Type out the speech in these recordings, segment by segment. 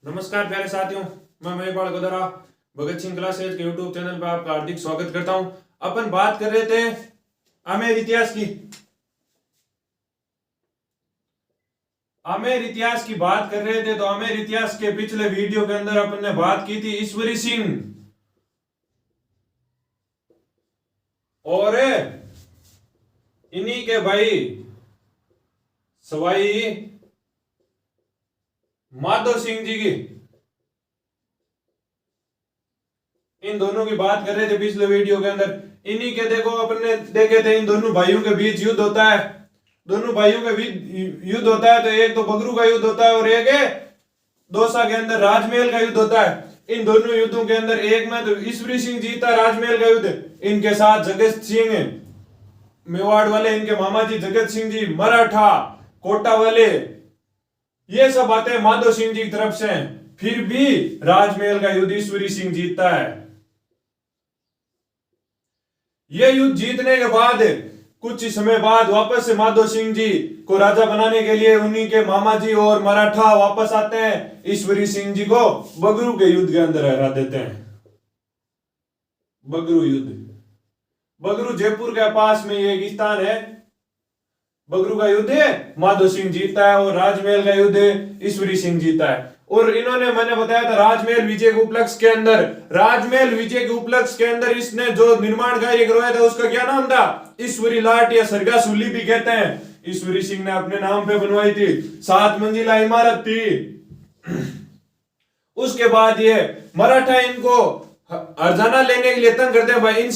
नमस्कार प्यारे साथियों, मैं महेशपाल गोदरा भगत सिंह क्लासेज के यूट्यूब चैनल पर आपका हार्दिक स्वागत करता हूं। अपन बात कर रहे थे आमेर इतिहास की। आमेर इतिहास की बात कर रहे थे तो आमेर इतिहास के पिछले वीडियो के अंदर अपन ने बात की थी ईश्वरी सिंह और इन्हीं के भाई सवाई माधो सिंह जी की। इन दोनों की बात कर रहे थे पिछले वीडियो के अंदर। इन्हीं के देखो अपन ने देखे थे इन दोनों भाइयों के बीच युद्ध होता है। दोनों भाइयों के बीच युद्ध होता है तो एक तो बगरू का युद्ध होता है और एक दौसा के अंदर राजमहल का युद्ध होता है। इन दोनों युद्धों के अंदर एक में तो ईश्वरी सिंह जीता राजमहल का युद्ध। इनके साथ जगत सिंह मेवाड़ वाले, इनके मामा जी जगत सिंह जी मराठा कोटा वाले, ये सब आते हैं माधो सिंह जी की तरफ से। फिर भी राजमहल का युद्ध ईश्वरी सिंह जीतता है। यह युद्ध जीतने के बाद कुछ समय बाद वापस से माधो सिंह जी को राजा बनाने के लिए उन्हीं के मामा जी और मराठा वापस आते हैं। ईश्वरी सिंह जी को बगरू के युद्ध के अंदर हरा देते हैं। बगरू युद्ध, बगरू जयपुर के पास में ये एक स्थान है। बगरू का युद्ध माधो सिंह जीतता है और राजमहल का युद्ध ईश्वरी सिंह जीता है। और इन्होंने, मैंने बताया था राजमहल विजय के उपलक्ष्य के अंदर, राजमहल विजय के उपलक्ष्य के अंदर इसने जो निर्माण कार्य करवाया था उसका क्या नाम था? ईश्वरी लाट या सरगा सुली भी कहते हैं। ईश्वरी सिंह ने अपने नाम पे बनवाई थी। 7 मंजिला इमारत थी। उसके बाद ये मराठा इनको हरजाना लेने के लिए तंग करते हैं। भाई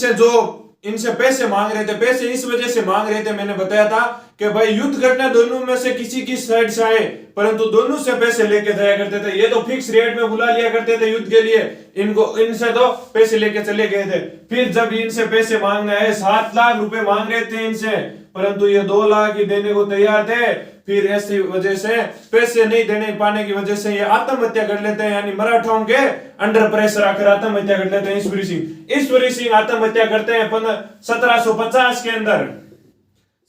इनसे पैसे मांग रहे थे। पैसे इस वजह से मांग रहे थे, मैंने बताया था कि भाई युद्ध करना दोनों में से किसी की साइड से आए, परंतु दोनों से पैसे लेके जाया करते थे। ये तो फिक्स रेट में बुला लिया करते थे युद्ध के लिए। इनसे तो पैसे लेके चले गए थे। फिर जब इनसे पैसे मांगने आए, 7 लाख रुपए मांग रहे थे इनसे, परंतु ये 2 लाख ही देने को तैयार थे। फिर ऐसी वजह से, पैसे नहीं देने पाने की वजह से ये आत्महत्या कर लेते हैं, यानी मराठाओं के अंडर प्रेशर आकर आत्महत्या कर लेते हैं ईश्वरी सिंह आत्महत्या करते हैं 1750 के अंदर।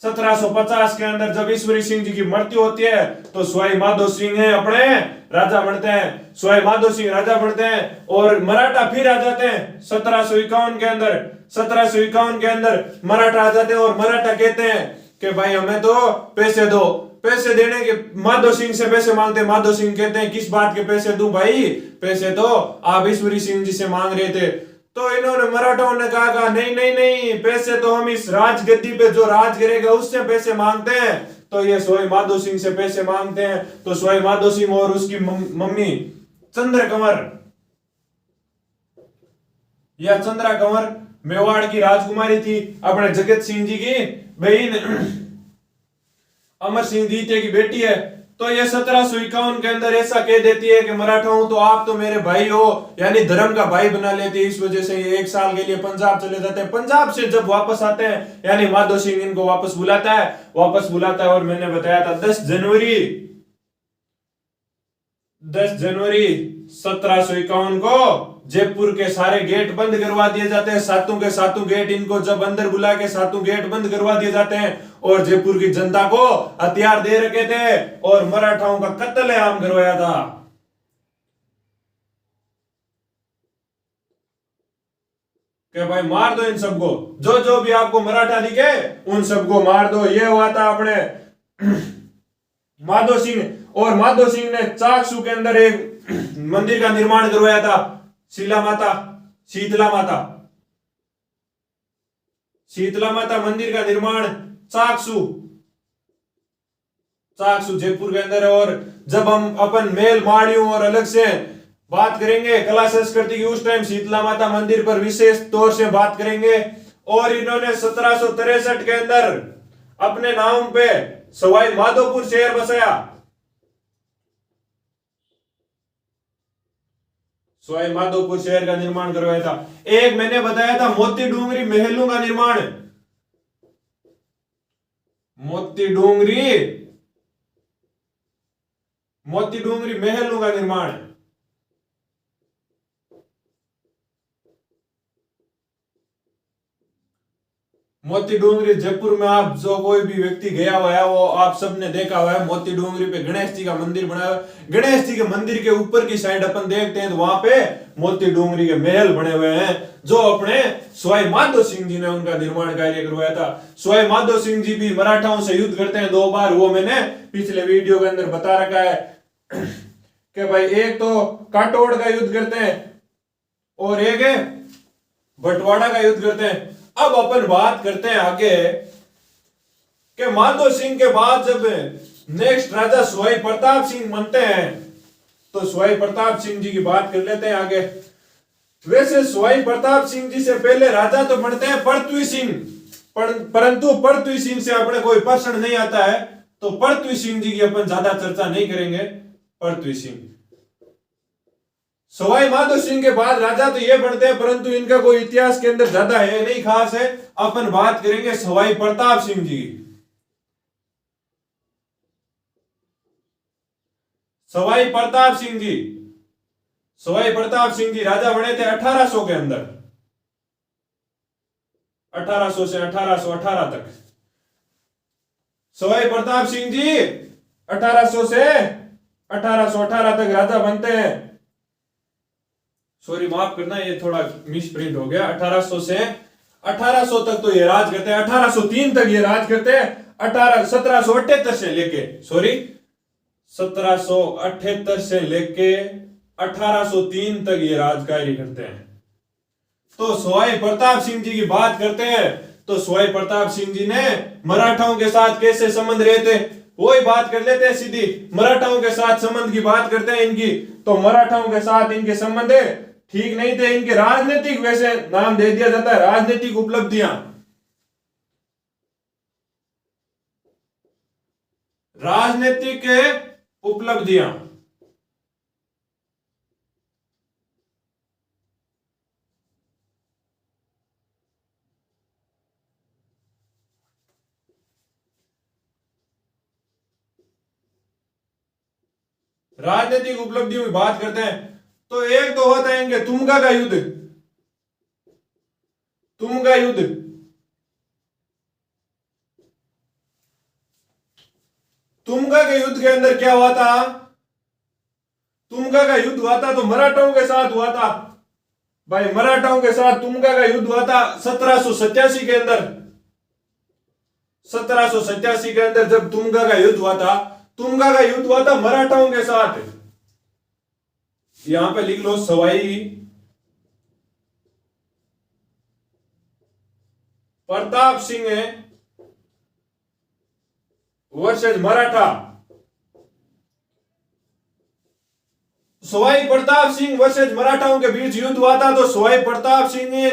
1750 के अंदर जब ईश्वरी सिंह जी की मृत्यु होती है तो सवाई माधो सिंह अपने राजा बनते हैं। सवाई माधो सिंह राजा बनते हैं और मराठा फिर आ जाते हैं 1751 के अंदर। 1751 के अंदर मराठा आ जाते हैं और मराठा कहते हैं कि भाई हमें तो पैसे दो। पैसे देने के माधो सिंह से पैसे मांगते हैं। माधो सिंह कहते हैं किस बात के पैसे दूं भाई? पैसे तो आप ईश्वरी सिंह जी से मांग रहे थे। तो इन्होंने, मराठाओं ने कहा नहीं नहीं नहीं, पैसे तो हम इस राजगद्दी पे जो राज करेगा उससे पैसे मांगते हैं। तो ये सवाई माधो सिंह से पैसे मांगते हैं। तो सवाई माधो सिंह और उसकी मम्मी चंद्र कंवर, यह चंद्रा कंवर मेवाड़ की राजकुमारी थी, अपने जगत सिंह जी की बहन अमर सिंह द्वितीय की बेटी है। तो ये 1751 के अंदर ऐसा कह देती है कि मराठाओं तो आप तो मेरे भाई हो, यानी धर्म का भाई बना लेती है। इस वजह से ये 1 साल के लिए पंजाब चले जाते हैं। पंजाब से जब वापस आते हैं, यानी माधो सिंह इनको वापस बुलाता है और मैंने बताया था 10 जनवरी 1751 को जयपुर के सारे गेट बंद करवा दिए जाते हैं। सातों के सातों गेट, इनको जब अंदर बुला के सातों गेट बंद करवा दिए जाते हैं और जयपुर की जनता को हथियार दे रखे थे और मराठाओं का कत्लेआम करवाया था। कि भाई मार दो इन सबको, जो जो भी आपको मराठा दिखे उन सबको मार दो। ये हुआ था अपने माधो सिंह। और माधो सिंह ने चाकसू के अंदर एक मंदिर का निर्माण करवाया था। शीतला माता मंदिर का निर्माण चाकसू जयपुर के अंदर है। और जब हम अपन मेल माड़ियों और अलग से बात करेंगे कला संस्कृति की, उस टाइम शीतला माता मंदिर पर विशेष तौर से बात करेंगे। और इन्होंने 1763 के अंदर अपने नाम पे सवाई माधोपुर शहर बसाया। सवाई माधोपुर शहर का निर्माण करवाया था। एक मैंने बताया था मोती डूंगरी महलों का निर्माण। मोती डूंगरी महलों का निर्माण। मोती डोंगरी जयपुर में आप जो कोई भी व्यक्ति गया हुआ है वो आप सबने देखा हुआ है। मोती डोंगरी पे गणेश जी का मंदिर बना हुआ है। गणेश जी के मंदिर के ऊपर की साइड अपन देखते हैं तो वहां पे मोती डोंगरी के महल बने हुए हैं, जो अपने सवाई माधो सिंह जी ने उनका निर्माण कार्य करवाया था। सवाई माधो सिंह जी भी मराठाओं से युद्ध करते हैं 2 बार, वो मैंने पिछले वीडियो के अंदर बता रखा है कि भाई एक तो काटोड़ का युद्ध करते हैं और एक है बटवाड़ा का युद्ध करते हैं। अब अपन बात करते हैं आगे कि माधो सिंह के बाद जब नेक्स्ट राजा सवाई प्रताप सिंह बनते हैं तो सवाई प्रताप सिंह जी की बात कर लेते हैं आगे। वैसे सवाई प्रताप सिंह जी से पहले राजा तो बनते हैं पृथ्वी सिंह, परंतु पृथ्वी सिंह से अपने कोई प्रश्न नहीं आता है, तो पृथ्वी सिंह जी की अपन ज्यादा चर्चा नहीं करेंगे। पृथ्वी सिंह सवाई माधो सिंह के बाद राजा तो ये बनते हैं, परंतु इनका कोई इतिहास के अंदर ज्यादा है नहीं, खास है। अपन बात करेंगे सवाई प्रताप सिंह जी। सवाई प्रताप सिंह जी, सवाई प्रताप सिंह जी राजा बने थे 1800 के अंदर, 1800 से 1818 तक। सवाई प्रताप सिंह जी 1800 से 1818 तक राजा बनते हैं। सॉरी माफ करना, ये थोड़ा मिस प्रिंट हो गया। 1800 से 1800 तक तो ये राज करते हैं, 1803 तक ये राज करते हैं। 1778 से लेके 1778 से लेके 1803 तक ये राज कार्य करते हैं। तो सवाई प्रताप सिंह जी की बात करते हैं तो सवाई प्रताप सिंह जी ने मराठाओं के साथ कैसे संबंध रहे थे वही बात कर लेते हैं सीधी। मराठाओं के साथ संबंध की बात करते हैं इनकी, तो मराठाओं के साथ इनके संबंध ठीक नहीं थे। इनके राजनीतिक, वैसे नाम दे दिया जाता है राजनीतिक उपलब्धियां, राजनीतिक उपलब्धियां। राजनीतिक उपलब्धियों की बात करते हैं तो एक तो होता है इनके तुंगा का युद्ध। तुंगा युद्ध, तुंगा के युद्ध के अंदर क्या हुआ था? तुंगा का युद्ध हुआ था तो मराठाओं के साथ हुआ था भाई, मराठाओं के साथ तुंगा का युद्ध हुआ था 1787 के अंदर। 1787 के अंदर जब तुंगा का युद्ध हुआ था, तुंगा का युद्ध हुआ था मराठाओं के साथ। यहां पे लिख लो सवाई प्रताप सिंह वर्सेस मराठा। सवाई प्रताप सिंह वर्सेस मराठाओं के बीच युद्ध हुआ था। तो सवाई प्रताप सिंह ने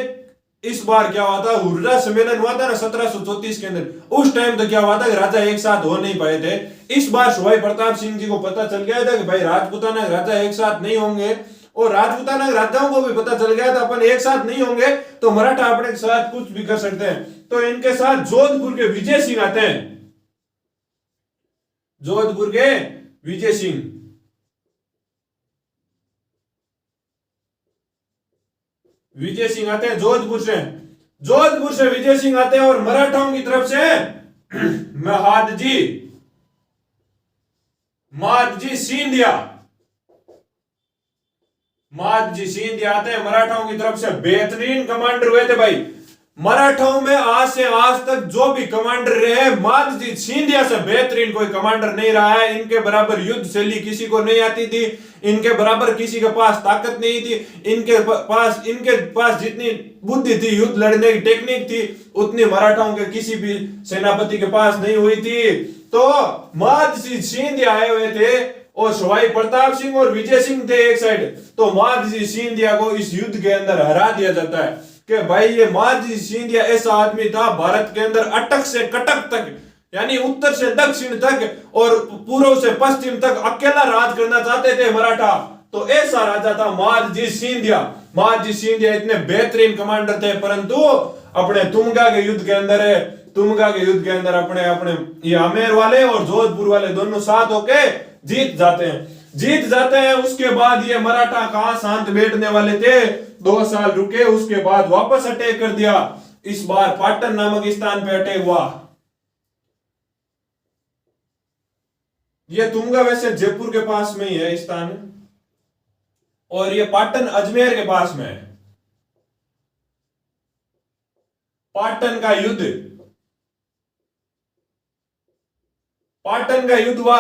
इस बार क्या हुआ था, हुर्रा सम्मेलन हुआ था ना 1734 के अंदर, उस टाइम तो क्या हुआ था कि राजा एक साथ हो नहीं पाए थे। इस बार सवाई प्रताप सिंह जी को पता चल गया था कि भाई राजपूताना राजा एक साथ नहीं होंगे, और राजपूताना राजाओं को भी पता चल गया था अपन एक साथ नहीं होंगे तो मराठा अपने साथ कुछ भी कर सकते हैं। तो इनके साथ जोधपुर के विजय सिंह आते हैं, जोधपुर के विजय सिंह। विजय सिंह आते हैं जोधपुर से, जोधपुर से विजय सिंह आते हैं और मराठाओं की तरफ से महादजी सिंधिया, महादजी सिंधिया आते हैं मराठाओं की तरफ से। बेहतरीन कमांडर हुए थे भाई मराठाओं में, आज से आज तक जो भी कमांडर रहे महादजी सिंधिया से बेहतरीन कोई कमांडर नहीं रहा है। इनके बराबर युद्ध शैली किसी को नहीं आती थी, इनके बराबर किसी के पास ताकत नहीं थी। इनके पास जितनी बुद्धि थी, युद्ध लड़ने की टेक्निक थी, उतनी मराठाओं के किसी भी सेनापति के पास नहीं हुई थी। तो महादजी सिंधिया आए हुए थे और सवाई प्रताप सिंह और विजय सिंह थे एक साइड। तो महादजी सिंधिया को इस युद्ध के अंदर हरा दिया जाता है कि भाई ये महादजी सिंधिया ऐसा आदमी था भारत के अंदर अटक से कटक तक, यानी उत्तर से दक्षिण तक और पूर्व से पश्चिम तक अकेला राज करना चाहते थे मराठा। तो ऐसा राजा था महादजी सिंधिया। महादजी सिंधिया इतने बेहतरीन कमांडर थे, परंतु अपने तुंगा के युद्ध के अंदर अपने ये आमेर वाले और जोधपुर वाले दोनों साथ होके जीत जाते हैं। उसके बाद ये मराठा कहां शांत बैठने वाले थे, 2 साल रुके, उसके बाद वापस अटैक कर दिया। इस बार पाटन नामक स्थान पे अटैक हुआ। ये तुंगा वैसे जयपुर के पास में ही है स्थान, और ये पाटन अजमेर के पास में है। पाटन का युद्ध, पाटन का युद्ध हुआ।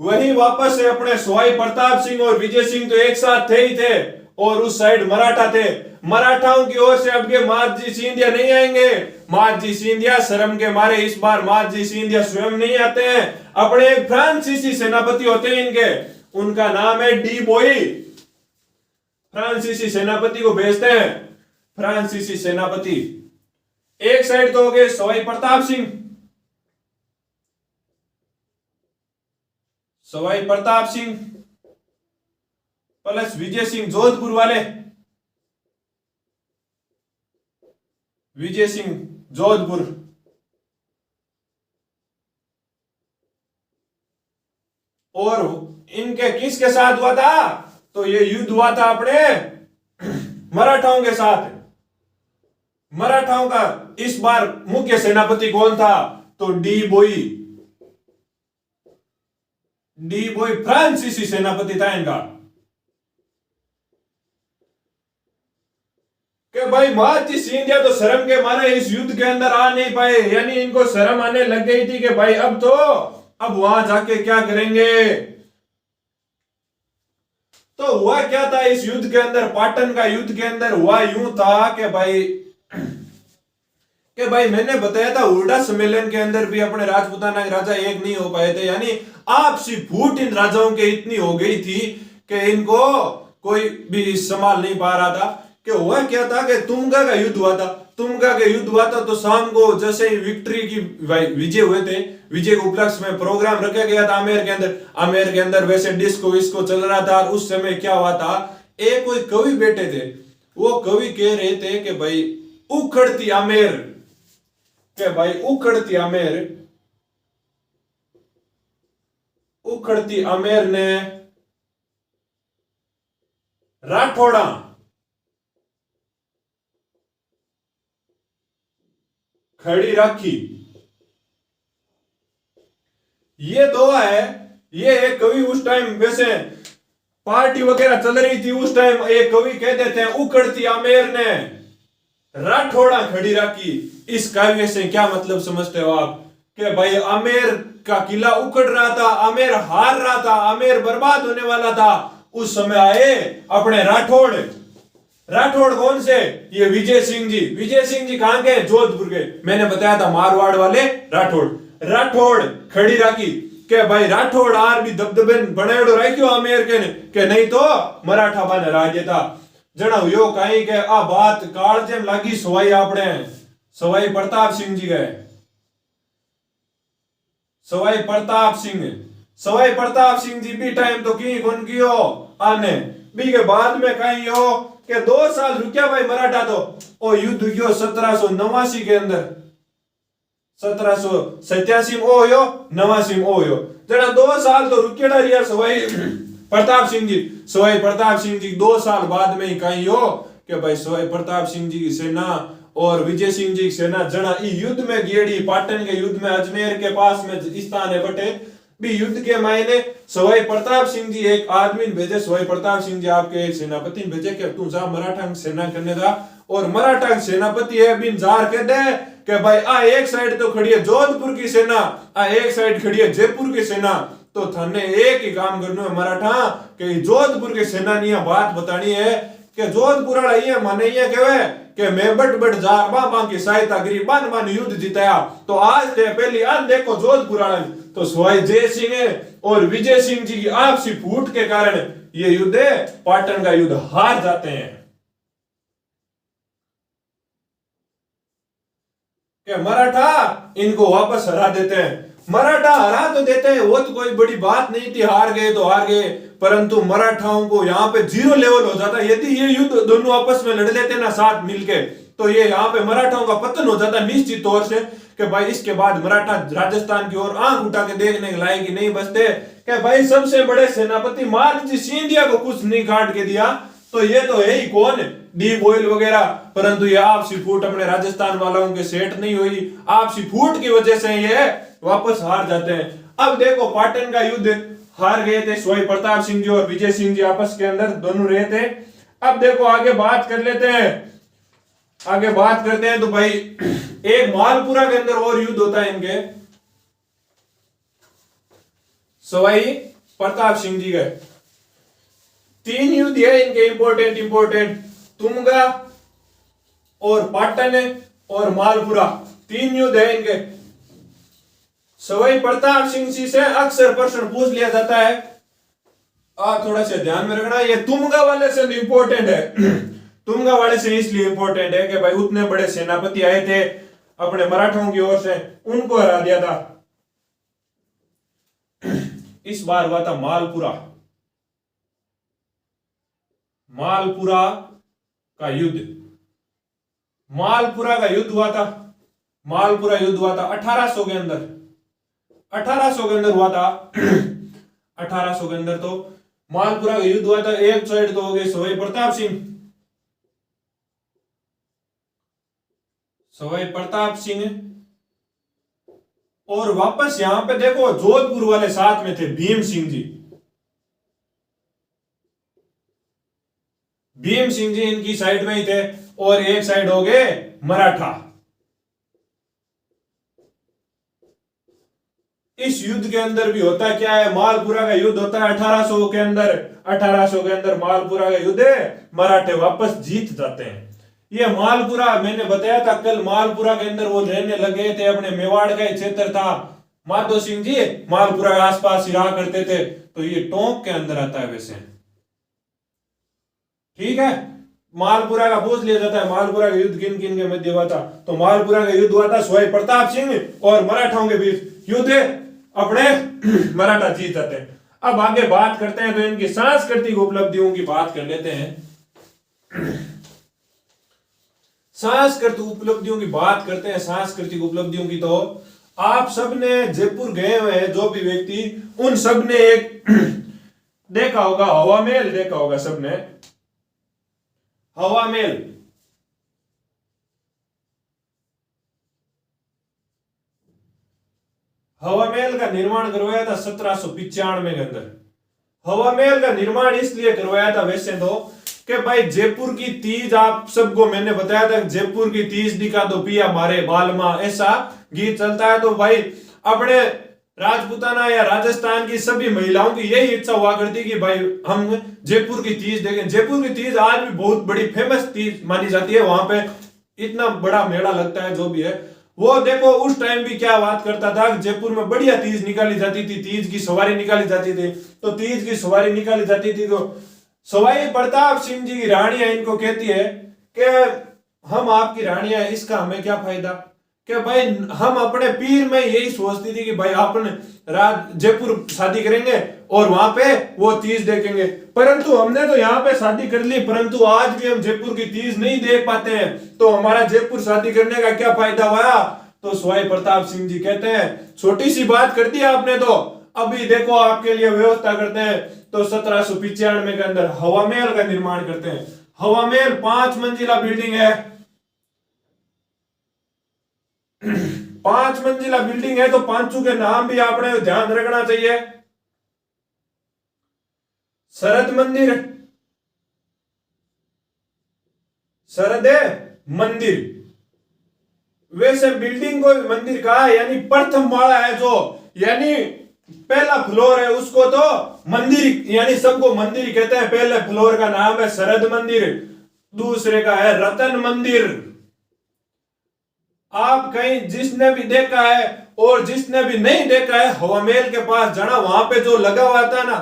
वही वापस से अपने सवाई प्रताप सिंह और विजय सिंह तो एक साथ थे ही थे, और उस साइड मराठा थे। मराठाओं की ओर से अब के महादजी सिंधिया नहीं आएंगे। महादजी सिंधिया शर्म के मारे इस बार महादजी सिंधिया स्वयं नहीं आते हैं, अपने एक फ्रांसीसी सेनापति होते हैं इनके, उनका नाम है डी बोई। फ्रांसीसी सेनापति को भेजते हैं। फ्रांसीसी सेनापति एक साइड तो हो गए सवाई प्रताप सिंह, सवाई प्रताप सिंह प्लस विजय सिंह जोधपुर वाले, विजय सिंह जोधपुर। और इनके किसके साथ हुआ था? तो ये युद्ध हुआ था अपने मराठाओं के साथ। मराठाओं का इस बार मुख्य सेनापति कौन था? तो डी बोई। डी बोई फ्रांसीसी सेनापति था इनका। कि भाई महादजी सिंधिया तो शर्म के मारे इस युद्ध के अंदर आ नहीं पाए, यानी इनको शर्म आने लग गई थी कि भाई अब वहां जाके क्या करेंगे। तो हुआ क्या था इस युद्ध के अंदर? पाटन का युद्ध के अंदर हुआ यूं था कि भाई मैंने बताया था हुरडा सम्मेलन के अंदर भी अपने राजपूताना के राजा एक नहीं हो पाए थे, यानी आपसी फूट इन राजाओं के इतनी हो गई थी कि इनको कोई भी संभाल नहीं पा रहा था। कि हुआ क्या था कि तुंगा का युद्ध हुआ था। तुंगा का युद्ध हुआ था तो शाम को जैसे ही विक्ट्री की विजय हुए थे, विजय के उपलक्ष्य में प्रोग्राम रखा गया था आमेर के अंदर। आमेर के अंदर वैसे डिस्को विस्को चल रहा था। उस समय क्या हुआ था, एक कोई कवि बैठे थे, वो कवि कह रहे थे कि भाई उखड़ती आमेर, के भाई उखड़ती आमेर, उखड़ती आमेर ने राठौड़ा खड़ी राखी। ये दोहा है। ये एक कवि उस टाइम, वैसे पार्टी वगैरह चल रही थी उस टाइम, एक कवि कह देते हैं उखड़ती आमेर ने राठौड़ा खड़ी राखी। इस काव्य से क्या मतलब समझते हो आप? कि भाई आमेर का किला उखड़ रहा था, आमेर हार रहा था, आमेर बर्बाद होने वाला था। उस समय आए अपने राठौड़। राठौड़ कौन से? ये विजय सिंह जी। विजय सिंह जी कहां के? जोधपुर के। मैंने बताया था मारवाड़ वाले राठौड़। राठौड़ खड़ी राखी के भाई राठौड़ आर भी दबदबे बनाएड़ो राख्यो आमेर के नहीं तो मराठा बाने राज देता। जणाव यो कहीं के आ बात काल जेम लागी सवाई आपने सवाई प्रताप सिंह जी गए। सवाई प्रताप सिंह, सवाई प्रताप सिंह जी भी टाइम तो की कौन कियो आने भी के बाद में कहीं हो के 2 साल रुकिया भाई मराठा तो ओ युद्ध हुआ 1789 के अंदर। 1787 में ओ यो 89 में ओ यो जरा 2 साल तो रुकिया रिया सवाई प्रताप सिंह जी। सवाई प्रताप सिंह जी 2 साल बाद में ही कहीं हो कि भाई सवाई प्रताप सिंह जी की सेना और विजय सिंह जी की सेना जना युद्ध में गेड़ी। पाटन के युद्ध में अजमेर के पास में स्थान है बटे भी युद्ध के मायने सवाई प्रताप सिंह जी एक आदमी भेजे। सवाई प्रताप सिंह जी आपके एक सेनापति भेजे कि तू जा मराठा सेना करने जा। और मराठा सेनापति है बिन जार कह दे कि भाई आ एक साइड तो खड़ी है जोधपुर की सेना, आ एक साइड खड़ी है जयपुर की सेना, तो थाने एक ही काम करना है मराठा कि जोधपुर की सेना ने बात बतानी है कि जोधपुर वाला ये माने ये कहवे कि मैं बट जार बाबा की सहायता करी बान युद्ध जिताया। तो आज ते पहली आज देखो जोधपुर वाला तो सवाई जय सिंह और विजय सिंह जी की आपसी फूट के कारण ये युद्ध पाटन का युद्ध हार जाते हैं। कि मराठा इनको वापस हरा देते हैं। मराठा हरा तो देते हैं, वो तो कोई बड़ी बात नहीं थी, हार गए तो हार गए, परंतु मराठाओं को यहाँ पे 0 लेवल हो जाता। यदि ये युद्ध दोनों आपस में लड़ लेते ना साथ मिलके तो ये यहाँ पे मराठाओं का पतन हो जाता निश्चित तौर से। कि भाई इसके बाद मराठा राजस्थान की ओर आंख उठा के देखने के लायक नहीं बचते। कि भाई सबसे बड़े सेनापति महादजी सिंधिया को कुछ नहीं काट के दिया तो ये तो है ही कौन, डीप ऑयल वगैरह। परंतु ये आपसी फूट अपने राजस्थान वालों के सेट नहीं हुई, आपसी फूट की वजह से ये वापस हार जाते हैं। अब देखो पाटन का युद्ध हार गए थे सवाई प्रताप सिंह जी और विजय सिंह जी, आपस के अंदर दोनों रहे थे। अब देखो आगे बात कर लेते हैं, आगे बात करते हैं। तो भाई एक मालपुरा के अंदर और युद्ध होता है इनके सवाई प्रताप सिंह जी के। तीन युद्ध है इनके इंपोर्टेंट इंपोर्टेंट, तुंगा और पाटन और मालपुरा, तीन युद्ध है इनके। सवाई प्रताप सिंह जी से अक्सर प्रश्न पूछ लिया जाता है, आप थोड़ा सा ध्यान में रखना। ये तुंगा वाले से इंपोर्टेंट है तुंगा वाले से इसलिए इंपोर्टेंट है कि भाई उतने बड़े सेनापति आए थे अपने मराठों की ओर से, उनको हरा दिया था। इस बार हुआ था मालपुरा, मालपुरा का युद्ध, मालपुरा का युद्ध हुआ था। मालपुरा युद्ध हुआ था 1800 के अंदर, 1800 के अंदर हुआ था 1800 के अंदर तो मालपुरा का युद्ध हुआ था। एक साइड तो हो गए सवाई प्रताप सिंह, सवाई प्रताप सिंह, और वापस यहां पे देखो जोधपुर वाले साथ में थे भीम सिंह जी, भीम सिंह जी इनकी साइड में ही थे। और एक साइड हो गए मराठा। इस युद्ध के अंदर भी होता क्या है, मालपुरा का युद्ध होता है 1800 के अंदर, 1800 के अंदर मालपुरा का युद्ध है, मराठे वापस जीत जाते हैं। ये मालपुरा मैंने बताया था कल, मालपुरा के अंदर वो रहने लगे थे, अपने मेवाड़ का क्षेत्र था। माधो सिंह जी मालपुरा के आसपास ही रहा करते थे। तो ये टोंक के अंदर आता है वैसे, ठीक है। मालपुरा का पूछ लिया जाता है मालपुरा का युद्ध किन किन के मध्य हुआ था, तो मालपुरा का युद्ध हुआ था सवाई प्रताप सिंह और मराठाओं के बीच। युद्ध अपने मराठा जीत जाते हैं। अब आगे बात करते हैं तो इनकी सांस्कृतिक उपलब्धियों की बात कर लेते हैं। सांस्कृतिक उपलब्धियों की बात करते हैं, सांस्कृतिक उपलब्धियों की। तो आप सबने जयपुर गए हुए हैं जो भी व्यक्ति, उन सब ने एक देखा होगा हवा महल, देखा होगा सबने हवा महल। हवा महल का निर्माण करवाया था 1795 के अंदर। हवा महल का निर्माण इसलिए करवाया था वैसे तो कि भाई जयपुर की तीज, आप सबको मैंने बताया था जयपुर की तीज दिखा दो पिया मारे बालमा, ऐसा गीत चलता है। तो भाई अपने राजपूताना या राजस्थान की सभी महिलाओं की यही इच्छा हुआ करती कि भाई हम जयपुर की तीज देखें। जयपुर की तीज आज भी बहुत बड़ी फेमस तीज मानी जाती है, वहां पे इतना बड़ा मेला लगता है जो भी है वो। देखो उस टाइम भी क्या बात करता था, जयपुर में बढ़िया तीज निकाली जाती थी, तीज की सवारी निकाली जाती थी। तो तीज की सवारी निकाली जाती थी तो सवाई प्रताप सिंह जी की रानियां इनको कहती है कि हम आपकी रानियां, इसका हमें क्या फायदा, कि भाई हम अपने पीर में यही सोचती थी कि भाई अपन जयपुर शादी करेंगे और वहां पे वो तीज देखेंगे। परंतु हमने तो यहाँ पे शादी कर ली, परंतु आज भी हम जयपुर की तीज नहीं देख पाते हैं, तो हमारा जयपुर शादी करने का क्या फायदा हुआ। तो सवाई प्रताप सिंह जी कहते हैं छोटी सी बात कर दी आपने, तो अभी देखो आपके लिए व्यवस्था करते हैं। तो 1795 के अंदर हवा महल का निर्माण करते हैं। हवा महल 5 मंजिला बिल्डिंग है, 5 मंजिला बिल्डिंग है। तो पांचों के नाम भी आपने ध्यान रखना चाहिए। शरद मंदिर, शरद मंदिर, वैसे बिल्डिंग को मंदिर कहा, यानी प्रथम माला है जो, यानी पहला फ्लोर है उसको तो मंदिर, यानी सबको मंदिर कहते हैं। पहले फ्लोर का नाम है शरद मंदिर, दूसरे का है रतन मंदिर। आप कहीं जिसने भी देखा है और जिसने भी नहीं देखा है, हवा महल के पास जाना, वहां पे जो लगा हुआ था ना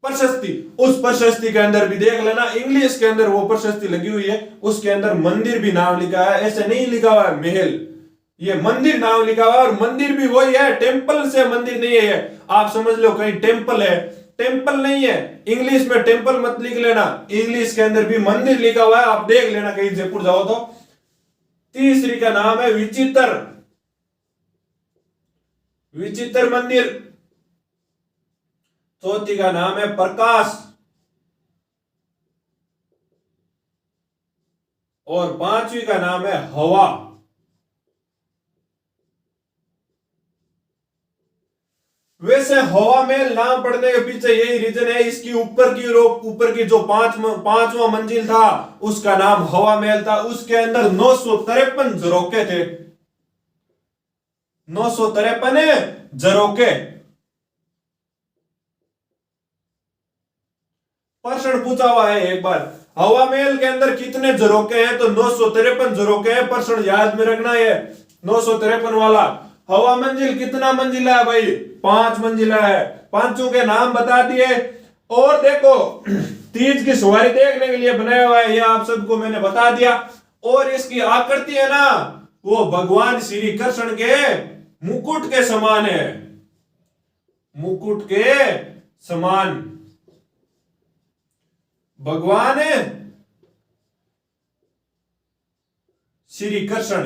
प्रशस्ति, उस प्रशस्ति के अंदर भी देख लेना, इंग्लिश के अंदर वो प्रशस्ति लगी हुई है, उसके अंदर मंदिर भी नाम लिखा है, ऐसे नहीं लिखा हुआ है महल, ये मंदिर नाम लिखा हुआ है। और मंदिर भी वही है, टेम्पल से मंदिर नहीं है। आप समझ लो कहीं टेम्पल है, टेम्पल नहीं है। इंग्लिश में टेम्पल मत लिख लेना, इंग्लिश के अंदर भी मंदिर लिखा हुआ है, आप देख लेना कहीं जयपुर जाओ तो। तीसरी का नाम है विचित्र, विचित्र मंदिर। चौथी का नाम है प्रकाश, और पांचवी का नाम है हवा। वैसे हवा महल नाम पड़ने के पीछे यही रीजन है, इसकी ऊपर की जो पांचवा मंजिल था उसका नाम हवा महल था। उसके अंदर 953 झरोखे थे, 953 झरोखे। प्रश्न पूछा हुआ है एक बार, हवा महल के अंदर कितने झरोखे हैं? तो 953 झरोखे हैं। प्रश्न याद में रखना है 953 वाला। हवा मंजिल कितना मंजिला है भाई? 5 मंजिला है। पांचों के नाम बता दिए। और देखो तीज की सवारी देखने के लिए बनाया हुआ है, यह आप सबको मैंने बता दिया। और इसकी आकृति है ना, वो भगवान श्री कृष्ण के मुकुट के समान है, मुकुट के समान। भगवान श्री कृष्ण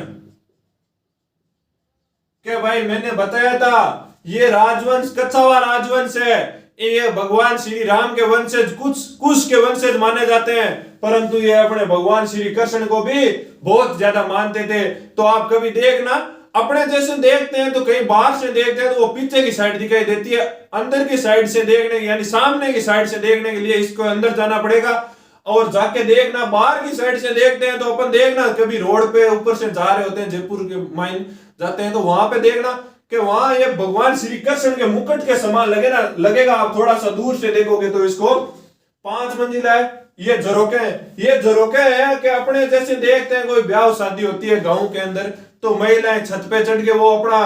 के भाई मैंने बताया था ये राजवंश कच्छावा राजवंश है। ये भगवान श्री राम के वंशज कुछ के वंशज माने जाते हैं, परंतु ये अपने भगवान श्री कृष्ण को भी बहुत ज्यादा मानते थे। तो आप कभी देखना, अपने जैसे देखते हैं तो कहीं बाहर से देखते हैं तो वो पीछे की साइड दिखाई देती है, अंदर की साइड से देखने यानी सामने की साइड से देखने के लिए इसको अंदर जाना पड़ेगा और जाके देखना। बाहर की साइड से देखते हैं तो अपन देखना कभी रोड पे ऊपर से जा रहे होते हैं, जयपुर के माइन जाते हैं तो वहां पे देखना कि वहां ये भगवान श्री कृष्ण के मुकुट के समान लगेगा। आप थोड़ा सा दूर से देखोगे तो इसको 5 मंजिला है। ये झरोके हैं कि अपने जैसे देखते हैं कोई ब्याह शादी होती है गांव के अंदर तो महिलाएं छत पे चढ़ के वो अपना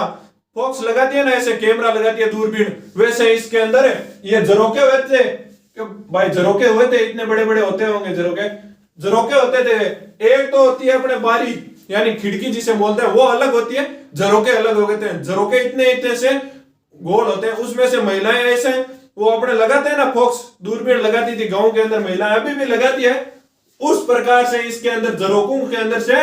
फोक्स लगाती है ना, ऐसे कैमरा लगाती है दूरबीन, वैसे इसके अंदर ये झरोके हुए थे। भाई झरोके हुए थे, इतने बड़े बड़े होते होंगे झरोके होते थे। एक तो होती है अपने बारी यानी खिड़की जिसे बोलते हैं वो अलग होती है, झरोके अलग हो गए थे। झरोके इतने से गोल होते हैं, उसमें से महिलाएं ऐसे वो अपने लगाते हैं ना फोक्स, दूरबीन लगाती थी गांव के अंदर महिलाएं, अभी भी लगाती है। उस प्रकार से इसके अंदर झरोकों के अंदर से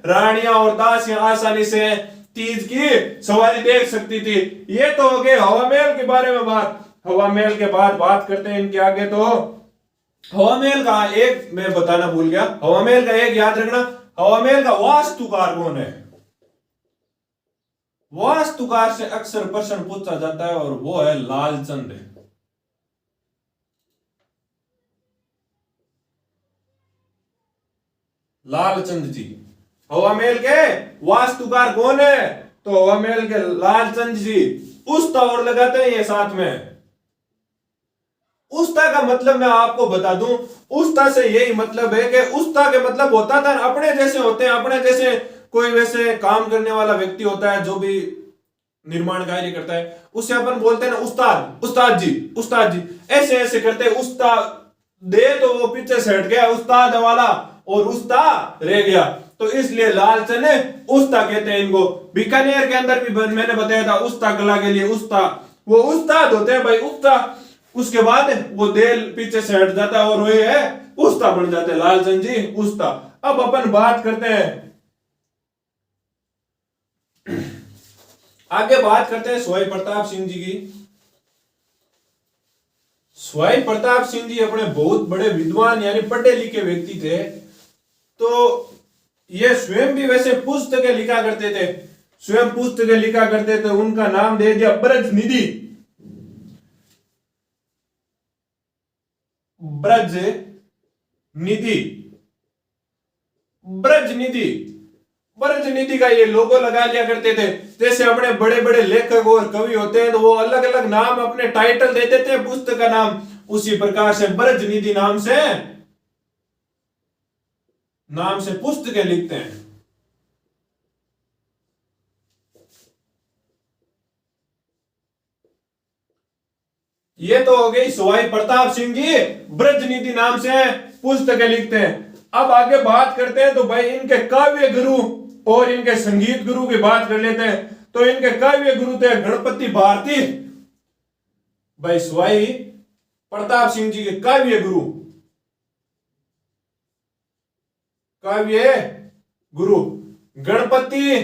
रानियां और दासियां आसानी से तीज की सवारी देख सकती थी। ये तो हो गए हवा महल के बारे में बात। हवा महल के बाद बात करते हैं इनके आगे। तो हवा महल का एक मैं बताना भूल गया, हवा महल का एक याद रखना, हवा महल का वास्तुकार कौन है? वास्तुकार से अक्सर प्रश्न पूछा जाता है और वो है लालचंद। लालचंद जी हवा महल के वास्तुकार कौन है? तो हवा महल के लालचंद जी। उस्ता और लगाते हैं ये साथ में। उस्ता का मतलब मैं आपको बता दूं, उस्ता से यही मतलब है कि उस्ता के मतलब होता था अपने जैसे होते हैं, अपने जैसे कोई वैसे काम करने वाला व्यक्ति होता है जो भी निर्माण कार्य करता है उसे अपन बोलते हैं ना उस्ताद, उस्ताद जी ऐसे ऐसे करते हैं। उस्ताद दे तो वो पीछे से हट गया उस्ताद वाला और उस्ता रह गया, तो इसलिए लालचंद उस्ता कहते हैं इनको। बीकानेर के अंदर भी मैंने बताया था उस्ता कला के लिए उस्ता, वो उस्ताद होते हैं भाई उस्ता। उसके बाद वो देल पीछे से हट जाता है और वही है उस्ता बन जाते हैं लालचंद जी उस्ता। अब अपन बात करते हैं आगे, बात करते हैं सवाई प्रताप सिंह जी की। सवाई प्रताप सिंह जी अपने बहुत बड़े विद्वान यानी पढ़े लिखे व्यक्ति थे। तो ये स्वयं भी वैसे पुस्तकें लिखा करते थे, स्वयं पुस्तकें लिखा करते थे। उनका नाम दे दिया ब्रज निधि। ब्रज निधि, ब्रज निधि, ब्रज निधि का ये लोगो लगा लिया करते थे। जैसे अपने बड़े बड़े लेखक और कवि होते हैं तो वो अलग अलग नाम अपने टाइटल दे देते हैं पुस्तक का नाम, उसी प्रकार से ब्रज निधि नाम से पुस्तकें लिखते हैं। ये तो हो गई सवाई प्रताप सिंह जी ब्रज निधि नाम से पुस्तकें लिखते हैं। अब आगे बात करते हैं तो भाई इनके काव्य गुरु और इनके संगीत गुरु की बात कर लेते हैं। तो इनके काव्य गुरु थे गणपति भारती। भाई सवाई प्रताप सिंह जी के काव्य गुरु, काव्य गुरु गणपति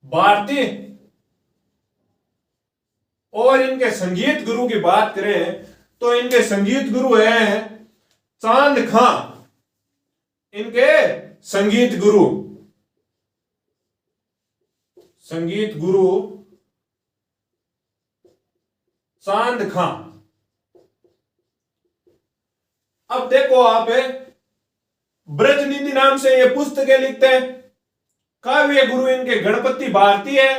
भारती। और इनके संगीत गुरु की बात करें तो इनके संगीत गुरु हैं चांद खां। इनके संगीत गुरु चांद खां। अब देखो आप ब्रजनिधि नाम से ये पुस्तकें लिखते हैं। काव्य गुरु इनके गणपति भारती है,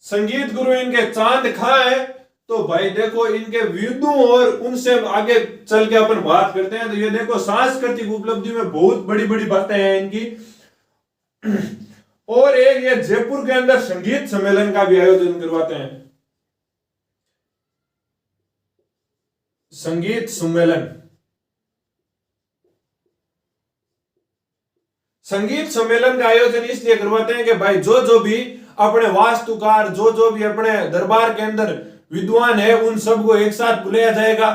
संगीत गुरु इनके चांद खां है। तो भाई देखो इनके विदों और उनसे आगे चल के अपन बात करते हैं। तो ये देखो सांस्कृतिक उपलब्धि में बहुत बड़ी बड़ी बातें हैं इनकी। और एक ये जयपुर के अंदर संगीत सम्मेलन का भी आयोजन करवाते हैं। संगीत सम्मेलन का आयोजन इसलिए करवाते हैं कि भाई जो भी अपने वास्तुकार, जो भी अपने दरबार के अंदर विद्वान है, उन सबको एक साथ बुलाया जाएगा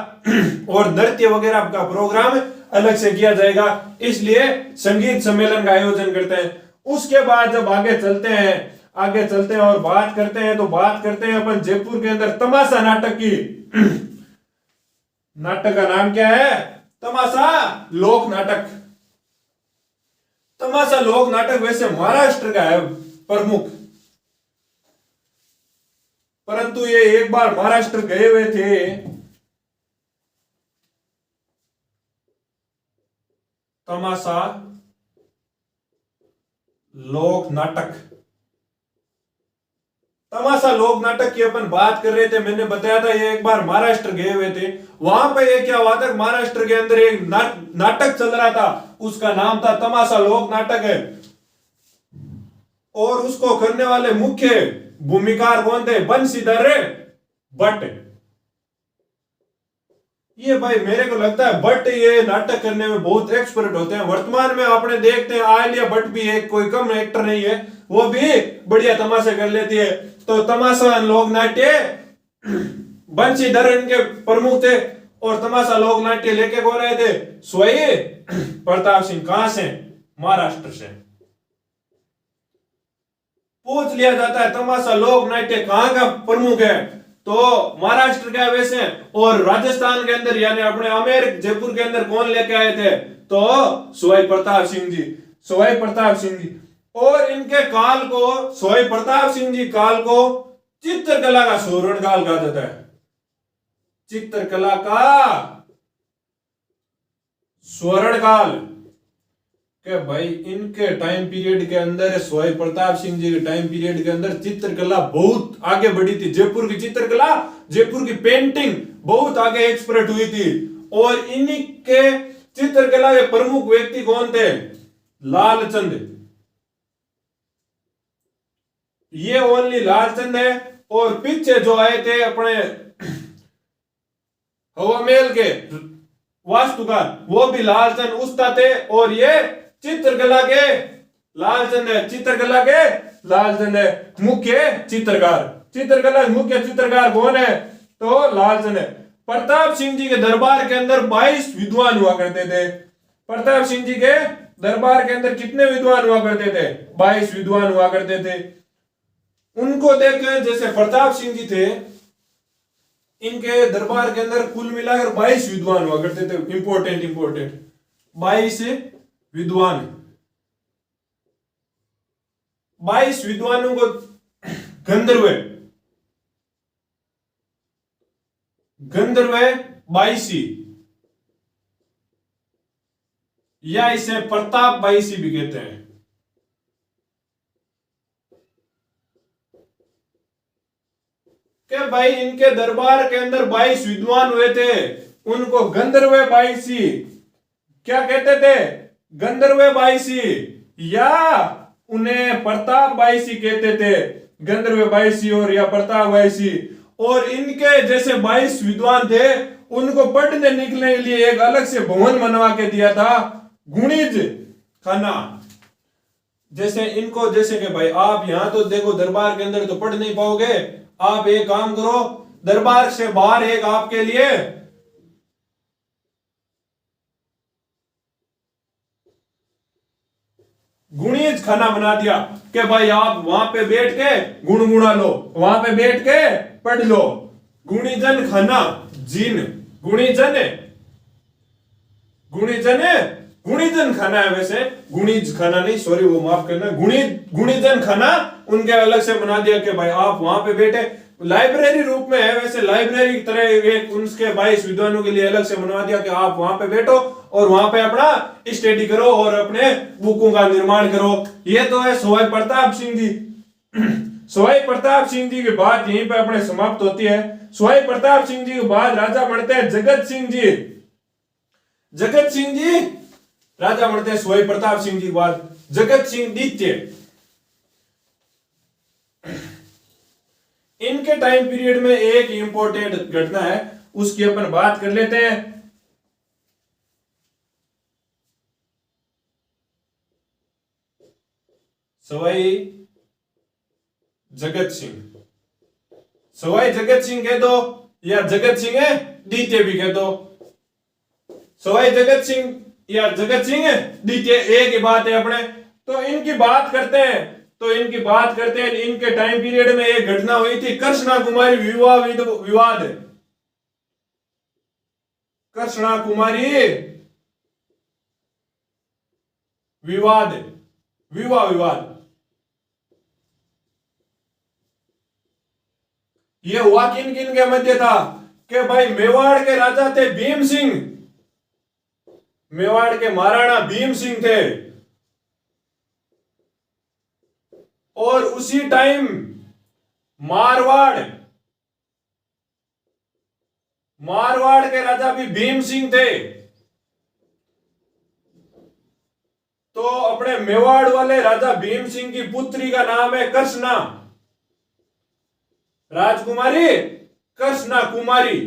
और नृत्य वगैरह का प्रोग्राम अलग से किया जाएगा। इसलिए संगीत सम्मेलन का आयोजन करते हैं। उसके बाद जब आगे चलते हैं और बात करते हैं, तो बात करते हैं अपन जयपुर के अंदर तमाशा नाटक की। नाटक का नाम क्या है? तमाशा लोक नाटक। तमाशा लोक नाटक वैसे महाराष्ट्र का है प्रमुख, परंतु ये एक बार महाराष्ट्र गए हुए थे। तमाशा लोक नाटक, तमाशा लोक नाटक की अपन बात कर रहे थे। मैंने बताया था ये एक बार महाराष्ट्र गए हुए थे। वहां पे ये क्या हुआ था, महाराष्ट्र के अंदर एक नाटक चल रहा था, उसका नाम था तमाशा लोक नाटक है। और उसको करने वाले मुख्य भूमिकार कौन थे? बंशीधर भट्ट। ये भाई मेरे को लगता है भट्ट ये नाटक करने में बहुत एक्सपर्ट होते हैं। वर्तमान में आपने देखते हैं आलिया भट्ट भी एक कोई कम एक्टर नहीं है, वो भी बढ़िया तमाशे कर लेती है। तो तमाशा लोक नाट्य बंशीधर इनके प्रमुख थे। और तमाशा लोक नाट्य लेके कौन रहे थे? स्वयं प्रताप सिंह। कहां से? महाराष्ट्र से। पूछ लिया जाता है तमाशा लोक नाट्य कहां का प्रमुख है, तो महाराष्ट्र का वैसे। और राजस्थान के अंदर यानी अपने आमेर जयपुर के अंदर कौन लेके आए थे? तो स्वयं प्रताप सिंह जी। और इनके काल को, स्वयं प्रताप सिंह जी काल को चित्रकला का स्वर्ण काल कहा जाता है। चित्रकला का स्वर्ण काल के भाई इनके टाइम पीरियड के अंदर, स्वयं प्रताप सिंह जी के टाइम पीरियड के अंदर चित्रकला बहुत आगे बढ़ी थी। जयपुर की चित्रकला, जयपुर की पेंटिंग बहुत आगे एक्सपर्ट हुई थी। और इन्हीं के चित्रकला के प्रमुख व्यक्ति कौन थे? लालचंद। ये ओनली लालचंद है। और पीछे जो आए थे अपने हवा महल के वास्तुकार, वो भी लालचंद उस्ताद थे। और ये चित्रकला के लालचंद है। चित्रकला के लालचंद है मुख्य चित्रकार। चित्रकला मुख्य चित्रकार कौन है? तो लालचंद है। प्रताप सिंह जी के दरबार के अंदर 22 विद्वान हुआ करते थे। प्रताप सिंह जी के दरबार के अंदर कितने विद्वान हुआ करते थे? 22 विद्वान हुआ करते थे। उनको देखकर, जैसे प्रताप सिंह जी थे, इनके दरबार के अंदर कुल मिलाकर 22 विद्वान हुआ करते थे। इंपोर्टेंट 22 विद्वान। 22 विद्वानों को गंधर्व 22 या इसे प्रताप 22 भी कहते हैं। कि भाई इनके दरबार के अंदर 22 विद्वान हुए थे, उनको गंधर्व 22 क्या कहते थे? गंधर्व 22 या उन्हें प्रताप 22 कहते थे। गंधर्व 22 और या प्रताप 22। और इनके जैसे 22 विद्वान थे, उनको पढ़ने निकलने के लिए एक अलग से भवन बनवा के दिया था, गुणिज खाना। जैसे इनको, जैसे कि भाई आप यहां तो देखो दरबार के अंदर तो पढ़ नहीं पाओगे, आप एक काम करो, दरबार से बाहर एक आपके लिए गुणिज खाना बना दिया कि भाई आप वहां पे बैठ के गुणगुणा लो, वहां पे बैठ के पढ़ लो। गुणिजन खाना, जिन गुणिजन गुणीजन खाना है, वैसे गुणीज खाना नहीं, सॉरी वो माफ करना, गुणीजन खाना उनके अलग से बना दिया कि भाई आप वहां पे बैठे, लाइब्रेरी रूप में है, वैसे लाइब्रेरी की तरह एक उनके 22 विद्वानों के लिए अलग से बनवा दिया कि आप वहां पे बैठो और वहां पे अपना स्टडी करो और अपने बुकों का निर्माण करो। ये तो है सवाई प्रताप सिंह जी। सवाई प्रताप सिंह जी की बात यहीं पे अपने समाप्त होती है। सवाई प्रताप सिंह जी के बाद राजा बनते हैं जगत सिंह जी। जगत सिंह जी राजा बनते हैं सवाई प्रताप सिंह जी के बाद जगत सिंह द्वितीय। इनके टाइम पीरियड में एक इंपॉर्टेंट घटना है, उसकी अपन बात कर लेते हैं। सवाई जगत सिंह, सवाई जगत सिंह कह दो या जगत सिंह है द्वितीय भी कह दो, सवाई जगत सिंह या जगत सिंह द्वितीय एक ही बात है अपने। तो इनकी बात करते हैं, इनके टाइम पीरियड में एक घटना हुई थी, कृष्णा कुमारी विवाह विवाद। कृष्णा कुमारी विवाद, विवाह विवाद। ये हुआ किन किन के मध्य था कि भाई मेवाड़ के राजा थे भीम सिंह, मेवाड़ के महाराणा भीम सिंह थे, और उसी टाइम मारवाड़ के राजा भी भीम सिंह थे। तो अपने मेवाड़ वाले राजा भीम सिंह की पुत्री का नाम है कृष्णा, राजकुमारी कृष्णा कुमारी।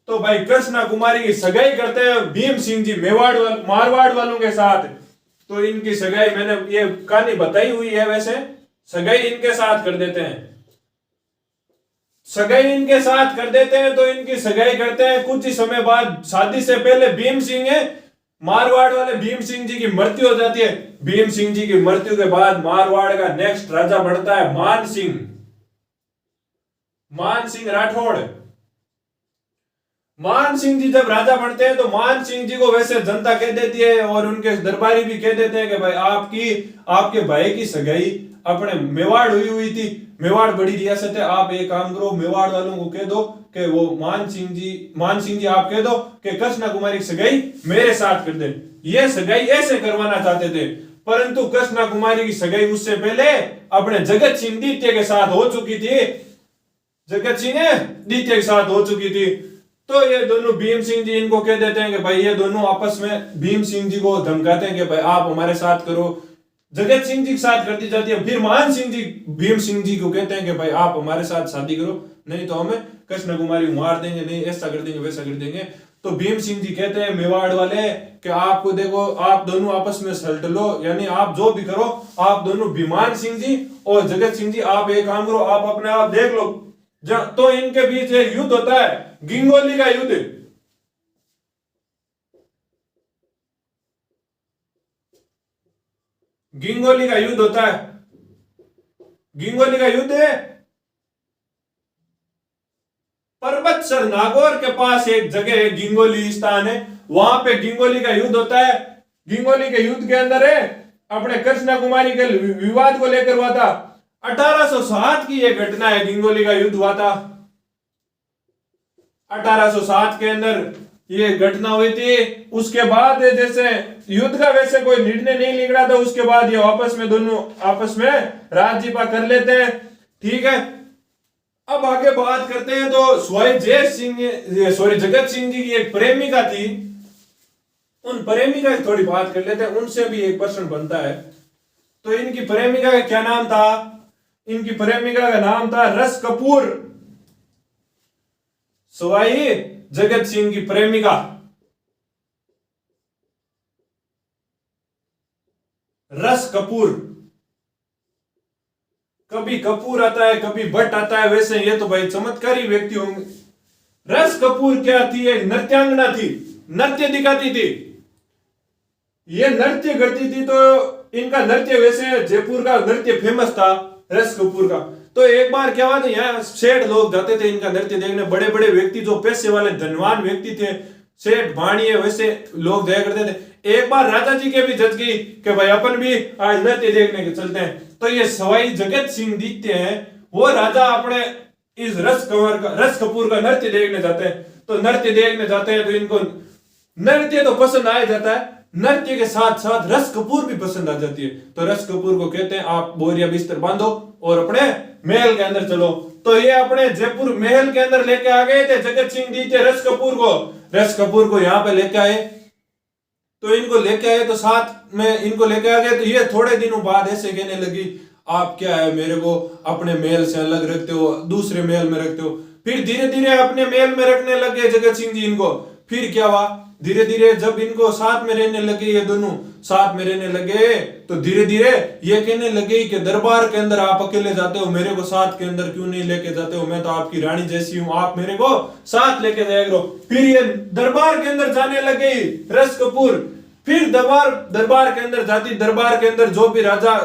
तो भाई कृष्णा कुमारी की सगाई करते हैं भीम सिंह जी मारवाड़ वालों के साथ। तो इनकी सगाई मैंने ये कहानी बताई हुई है, वैसे सगाई इनके साथ कर देते हैं, सगाई इनके साथ कर देते हैं। तो इनकी सगाई करते हैं, कुछ ही समय बाद शादी से पहले भीम सिंह है, मारवाड़ वाले भीम सिंह जी की मृत्यु हो जाती है। भीम सिंह जी की मृत्यु के बाद मारवाड़ का नेक्स्ट राजा बनता है मान सिंह राठौड़। मान सिंह जी जब राजा बनते हैं तो मान सिंह जी को वैसे जनता कह देती है और उनके दरबारी भी कह देते हैं कि भाई आपके भाई की सगाई अपने मेवाड़ हुई थी, मेवाड़ बड़ी रियासत है, आप एक काम करो मेवाड़ वालों को कह दो कि वो मान सिंह जी आप कह दो कि कृष्णा कुमारी की सगाई मेरे साथ कर दे। ये सगाई ऐसे करवाना चाहते थे, परंतु कृष्णा कुमारी की सगाई उससे पहले अपने जगत सिंह द्वितीय के साथ हो चुकी थी, जगत सिंह द्वितीय के साथ हो चुकी थी। तो ये दोनों भीम सिंह जी इनको कह देते हैं कि भाई ये दोनों आपस में भीम सिंह जी को धमकाते हैं कि भाई आप हमारे साथ करो, जगत सिंह जी के साथ कर दी जाती है। फिर मान सिंह जी भीम सिंह जी को कहते हैं कि भाई आप हमारे साथ शादी करो, नहीं तो हमें कृष्ण कुमारी मार देंगे, नहीं ऐसा कर देंगे वैसा कर देंगे। तो भीम सिंह जी कहते हैं मेवाड़ वाले कि आपको देखो आप दोनों आपस में सलट लो, यानी आप जो भी करो आप दोनों भीमान सिंह जी और जगत सिंह जी आप एक काम करो, आप अपने आप देख लो। तो इनके बीच एक युद्ध होता है, गिंगोली का युद्ध। गिंगोली का युद्ध होता है, गिंगोली का युद्ध है पर्वतसर नागौर के पास एक जगह है, गिंगोली स्थान है, वहां पे गिंगोली का युद्ध होता है। गिंगोली के युद्ध के अंदर है अपने कृष्णा कुमारी के विवाद को लेकर हुआ था। 1807 की यह घटना है, गिंगोली का युद्ध हुआ था 1807 के अंदर ये घटना हुई थी। उसके बाद जैसे युद्ध का वैसे कोई निर्णय नहीं निकला था, उसके बाद ये दोनों आपस में राजीपा कर लेते हैं, ठीक है। अब आगे बात करते हैं तो जगत सिंह जी की एक प्रेमिका थी, उन प्रेमिका की थोड़ी बात कर लेते हैं, उनसे भी एक प्रश्न बनता है। तो इनकी प्रेमिका का क्या नाम था? इनकी प्रेमिका का नाम था रस कपूर। सवाई जगत सिंह की प्रेमिका रस कपूर। कभी कपूर आता है कभी भट्ट आता है, वैसे ये तो भाई चमत्कारी व्यक्ति होंगे। रस कपूर क्या थी? एक नृत्यांगना थी, नृत्य दिखाती थी, ये नृत्य करती थी। तो इनका नृत्य वैसे जयपुर का नृत्य फेमस था रस कपूर का। तो एक बार क्या हुआ था, यहाँ सेठ लोग जाते थे इनका नृत्य देखने, बड़े बड़े व्यक्ति जो पैसे वाले धनवान व्यक्ति थे सेठ भाणिये वैसे लोग जाया करते थे। एक बार राजा जी के भी जज गई कि भाई अपन भी आज नृत्य देखने के चलते हैं। तो ये सवाई जगत सिंह दिखते हैं, वो राजा अपने इस रस कपूर का नृत्य देखने जाते हैं। तो नृत्य देखने जाते हैं तो इनको नृत्य तो पसंद आ जाता है, नृत्य के साथ साथ रस कपूर भी पसंद आ जाती है। तो रस कपूर को कहते हैं आप बोरिया बिस्तर बांधो और अपने महल के अंदर चलो। तो ये अपने जयपुर महल के अंदर लेके आ गए थे जगत सिंह दिखते रस कपूर को यहाँ पे लेके आए। तो इनको लेके आए तो साथ में इनको लेके आ गए। तो ये थोड़े दिनों बाद ऐसे कहने लगी आप क्या है मेरे को अपने महल से अलग रखते हो, दूसरे महल में रखते हो। फिर धीरे धीरे अपने महल में रखने लगे जगत सिंह जी इनको। फिर क्या हुआ, धीरे धीरे जब इनको साथ में रहने लगे, ये दोनों साथ में रहने लगे, तो धीरे धीरे ये कहने लगे कि दरबार के अंदर आप अकेले जाते हो, मेरे को साथ के अंदर क्यों नहीं लेके जाते हो, मैं तो आपकी रानी जैसी हूं, आप मेरे को साथ लेके जाया करो। फिर ये दरबार के अंदर जाने लगे रस कपूर। फिर दरबार के अंदर जाती, दरबार के अंदर जो भी राजा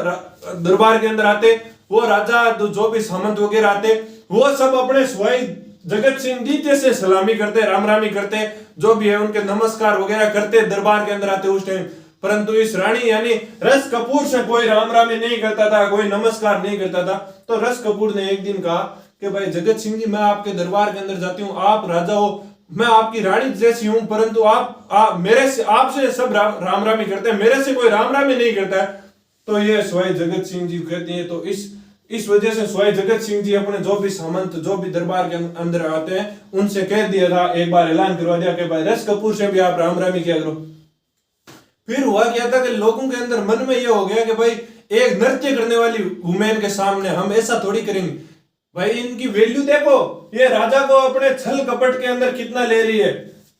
दरबार के अंदर आते, वो राजा जो भी सामंत वगैरह आते, वो सब अपने स्वयं जगत सिंह दिखते से सलामी करते, राम रामी करते, जो भी है उनके नमस्कार वगैरह करते दरबार के अंदर आते उस टाइम। परंतु इस रानी यानी रस कपूर से कोई राम रामी नहीं करता था, कोई नमस्कार नहीं करता था। तो रस कपूर ने एक दिन कहा कि भाई जगत सिंह जी, मैं आपके दरबार के अंदर जाती हूँ, आप राजा हो, मैं आपकी रानी जैसी हूं, परंतु आप मेरे से आपसे सब राम रामी करते हैं, मेरे से कोई राम रामी नहीं करता है। तो ये स्वयं जगत सिंह जी कहते हैं। तो इस वजह से स्वयं जगत सिंह जी अपने जो भी सामंत जो भी दरबार के अंदर आते हैं उनसे कह दिया था, एक बार ऐलान करवा दिया कि भाई रस कपूर से भी आप राम रामी किया करो। फिर हुआ क्या था कि लोगों के अंदर मन में यह हो गया कि भाई एक नृत्य करने वाली वुमेन के सामने हम ऐसा थोड़ी करेंगे, भाई इनकी वैल्यू देखो, ये राजा को अपने छल कपट के अंदर कितना ले रही है।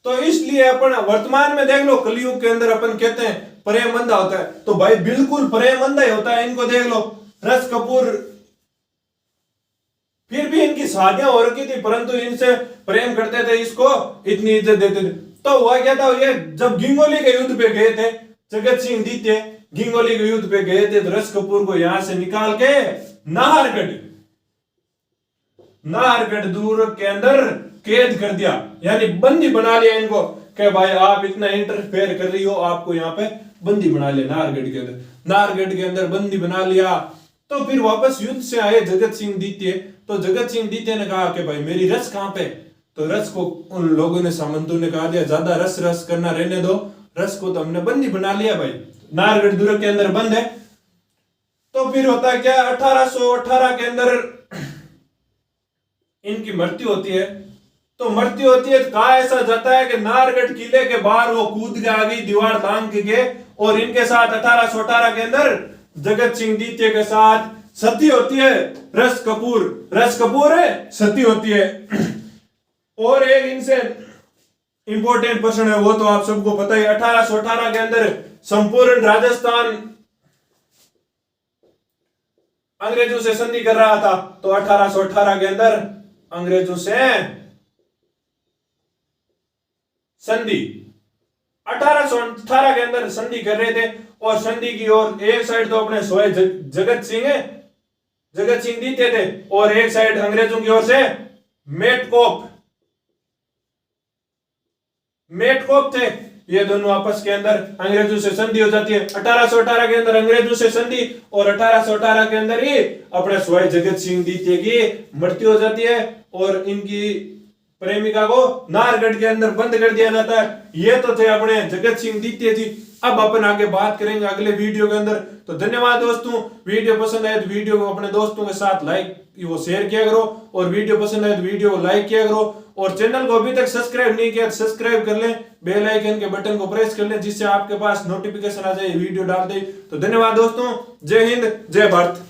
तो इसलिए अपन वर्तमान में देख लो, कलयुग के अंदर अपन कहते हैं प्रेम अंधा होता है, तो भाई बिल्कुल प्रेम अंधा ही होता है। इनको देख लो, रस कपूर फिर भी इनकी शादियां हो रखी थी, परंतु इनसे प्रेम करते थे, इसको इतनी इज्जत देते थे। तो हुआ क्या था, ये जब गिंगोली के युद्ध पे गए थे, जगत सिंह दिखते गिंगोली के युद्ध पे गए थे, तो रस कपूर को यहां से निकाल के नाहरगढ़ दुर्ग के अंदर कैद कर दिया, यानी बंदी बना लिया इनको कि भाई आप इतना इंटरफेयर कर रही हो, आपको यहाँ पे बंदी बना लिया नाहरगढ़ के अंदर बंदी बना लिया। तो फिर वापस युद्ध से आए जगत सिंह दित्य। तो जगत सिंह दित्य ने कहा कि भाई मेरी रस कहां पे। तो रस को उन लोगों ने सामंतों ने कहा दिया ज्यादा रस करना रहने दो, रस को तो हमने बंदी बना लिया भाई, नाहरगढ़ दुर्ग के अंदर बंद है। तो फिर होता है क्या, 1818 के अंदर इनकी मृत्यु होती है। तो मृत्यु होती है, कहा ऐसा जाता है कि नाहरगढ़ किले के बाहर वो कूद के आ गई दीवार तांग के, और इनके साथ 1818 के अंदर जगत सिंह दित्य के साथ सती होती है रस कपूर है सती होती है। और एक इनसे इंपॉर्टेंट पर्सन है, वो तो आप सबको पता है, 1818 के अंदर संपूर्ण राजस्थान अंग्रेजों से संधि कर रहा था। तो 1818 के अंदर अंग्रेजों से संधि 1818 के अंदर संधि कर रहे थे, और संधि की ओर एक साइड तो अपने स्वयं जगत सिंह दित्य थे, और एक साइड अंग्रेजों की ओर से मेटकोप थे। ये दोनों आपस के अंदर अंग्रेजों से संधि हो जाती है। 1818 के अंदर अंग्रेजों से संधि, और 1818 के अंदर ही अपने स्वयं जगत सिंह दित्य की मृत्यु हो जाती है, और इनकी प्रेमिका को नाहरगढ़ के अंदर बंद कर दिया जाता है। ये तो थे अपने जगत सिंह दित्य जी। अब अपन आगे बात करेंगे अगले वीडियो के अंदर। तो धन्यवाद दोस्तों, वीडियो पसंद आए तो वीडियो को अपने दोस्तों के साथ शेयर किया करो, और वीडियो पसंद आए तो वीडियो को लाइक किया करो, और चैनल को अभी तक सब्सक्राइब नहीं किया तो सब्सक्राइब कर लें, बेल आइकन के बटन को प्रेस कर लें, जिससे आपके पास नोटिफिकेशन आ जाए वीडियो डाल दे। तो धन्यवाद दोस्तों, जय हिंद जय भारत।